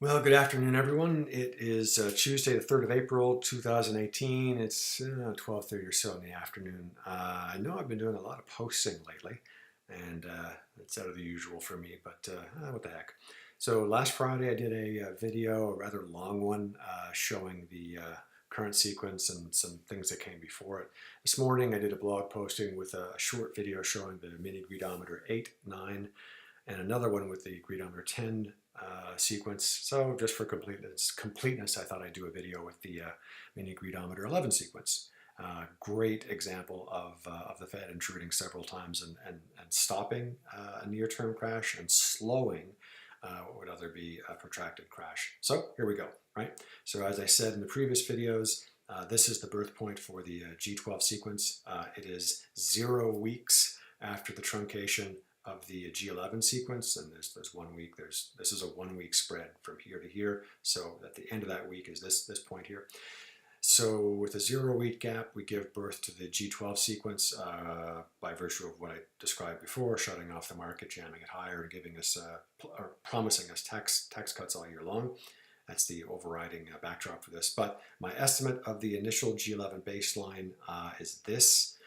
Well, good afternoon, everyone. It is Tuesday, the 3rd of April, 2018. It's 12:30 or so in the afternoon. I know I've been doing a lot of posting lately, and it's out of the usual for me, but what the heck. So last Friday I did a video, a rather long one, showing the current sequence and some things that came before it. This morning I did a blog posting with a short video showing the mini greedometer 8, 9, and another one with the Greedometer 10 sequence. So just for completeness, I thought I'd do a video with the mini Greedometer 11 sequence. Great example of the Fed intruding several times and stopping a near-term crash and slowing what would other be a protracted crash. So here we go, right? So as I said in the previous videos, this is the birth point for the G12 sequence. It is 0 weeks after the truncation of the G11 sequence, and there's 1 week. This is a 1 week spread from here to here. So at the end of that week is this point here. So with a 0 week gap, we give birth to the G12 sequence by virtue of what I described before, shutting off the market, jamming it higher, and giving us or promising us tax cuts all year long. That's the overriding backdrop for this. But my estimate of the initial G11 baseline is this.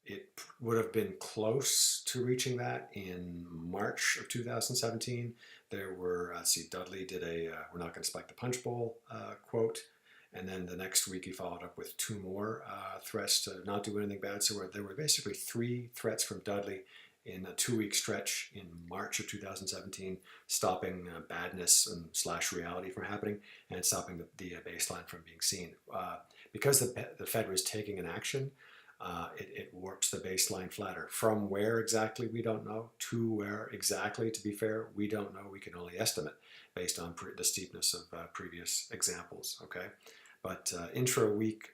It would have been close to reaching that in March of 2017. There were, Dudley did a "we're not going to spike the punch bowl" quote, and then the next week he followed up with 2 more threats to not do anything bad. So there were basically 3 threats from Dudley in a 2-week stretch in March of 2017, stopping badness and / reality from happening and stopping the baseline from being seen. Because the Fed was taking an action, it warps the baseline flatter. From where exactly, we don't know. To where exactly, to be fair, we don't know. We can only estimate based on the steepness of previous examples, okay? But intra-week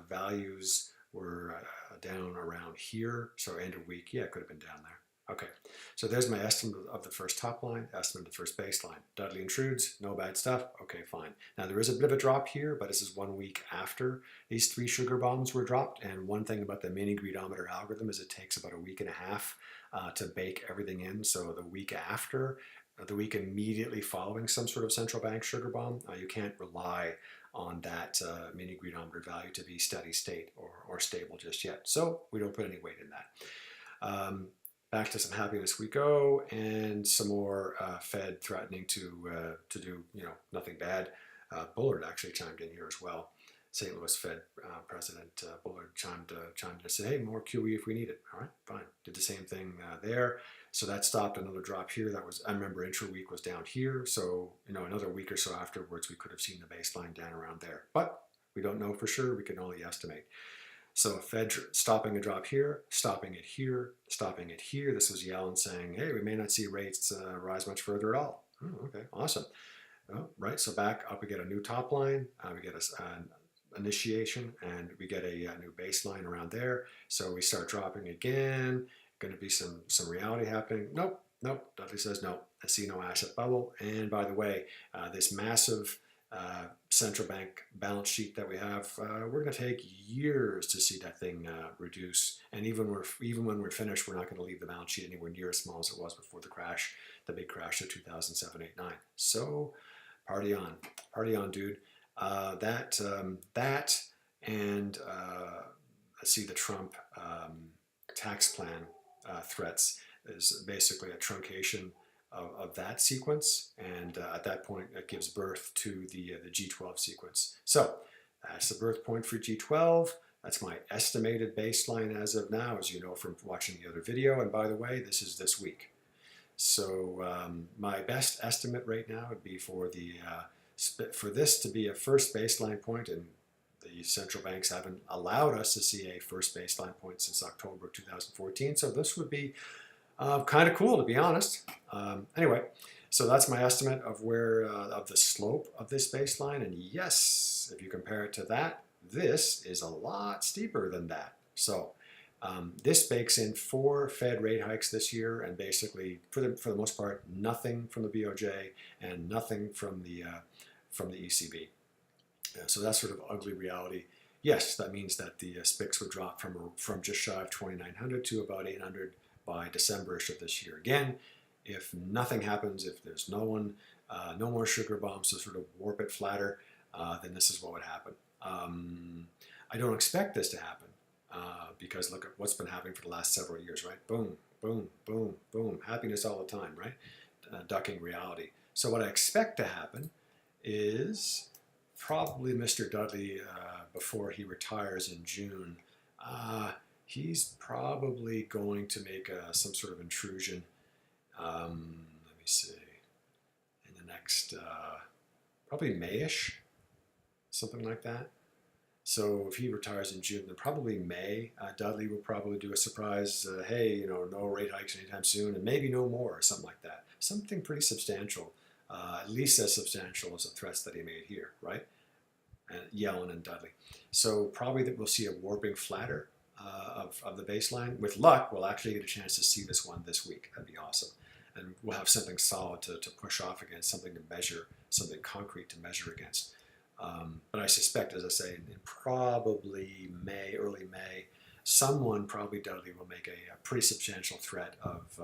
values were down around here, so end of week, yeah, it could have been down there. Okay, so there's my estimate of the first top line, estimate of the first baseline. Dudley intrudes, no bad stuff, okay, fine. Now there is a bit of a drop here, but this is 1 week after these 3 sugar bombs were dropped, and one thing about the mini greedometer algorithm is it takes about a week and a half to bake everything in. So the week after, the week immediately following some sort of central bank sugar bomb, you can't rely on that mini greedometer value to be steady state or stable just yet. So we don't put any weight in that. Back to some happiness we go, and some more Fed threatening to do nothing bad. Bullard actually chimed in here as well. St. Louis Fed President Bullard chimed in to say, hey, more QE if we need it. All right, fine. Did the same thing there. So that stopped another drop here. That was, I remember intra-week was down here. So, another week or so afterwards, we could have seen the baseline down around there. But we don't know for sure. We can only estimate. So Fed stopping a drop here, stopping it here, stopping it here. This was Yellen saying, hey, we may not see rates rise much further at all. Oh, okay, awesome. Oh, right, so back up, we get a new top line. We get an initiation, and we get a new baseline around there. So we start dropping again. Going to be some reality happening. Nope. Dudley says no. I see no asset bubble. And by the way, this massive central bank balance sheet that we have, we're going to take years to see that thing reduce. And even when we're finished, we're not going to leave the balance sheet anywhere near as small as it was before the crash, the big crash of 2007, 8, 9. So party on, dude. That and I see the Trump tax plan threats is basically a truncation of that sequence, and at that point it gives birth to the G12 sequence. So that's the birth point for G12. That's my estimated baseline as of now, as you know from watching the other video. And by the way, this is this week. So my best estimate right now would be for this to be a first baseline point, and the central banks haven't allowed us to see a first baseline point since October of 2014. So this would be kind of cool, to be honest. Anyway, so that's my estimate of of the slope of this baseline. And yes, if you compare it to that, this is a lot steeper than that. So this bakes in 4 Fed rate hikes this year, and basically, for the most part, nothing from the BOJ and nothing from the ECB. So that's sort of ugly reality. Yes, that means that the SPIX would drop from just shy of 2,900 to about 800 by December-ish of this year. Again, if nothing happens, if there's no one no more sugar bombs to sort of warp it flatter, then this is what would happen. I don't expect this to happen because look at what's been happening for the last several years, right? Boom, boom, boom, boom. Happiness all the time, right? Ducking reality. So what I expect to happen is probably Mr. Dudley, before he retires in June, he's probably going to make some sort of intrusion. Let me see, in the next, probably Mayish, something like that. So if he retires in June, then probably May, Dudley will probably do a surprise, hey, no rate hikes anytime soon, and maybe no more, or something like that. Something pretty substantial, at least as substantial as the threats that he made here, right? And Yellen and Dudley. So probably that we'll see a warping flatter of the baseline. With luck, we'll actually get a chance to see this one this week. That'd be awesome. And we'll have something solid to push off against, something to measure, something concrete to measure against. But I suspect, as I say, in probably May, early May, someone, probably Dudley, will make a pretty substantial threat of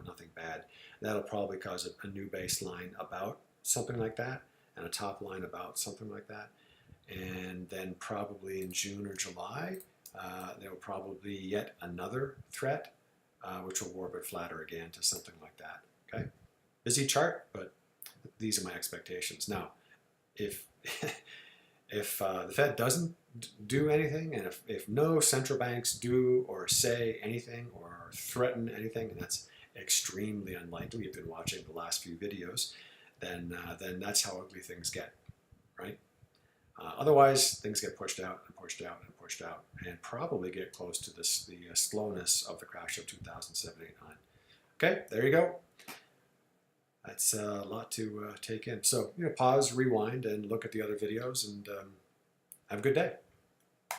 nothing bad. That'll probably cause a new baseline about something like that, and a top line about something like that. And then probably in June or July, there will probably be yet another threat, which will warp it flatter again to something like that. Okay, busy chart, but these are my expectations. Now, if the Fed doesn't do anything, and if no central banks do or say anything or threaten anything, and that's extremely unlikely, you've been watching the last few videos, then that's how ugly things get, right? Otherwise, things get pushed out and pushed out and pushed out, and probably get close to the slowness of the crash of 2007, 8, 9. Okay, there you go. That's a lot to take in. So, pause, rewind, and look at the other videos, and have a good day.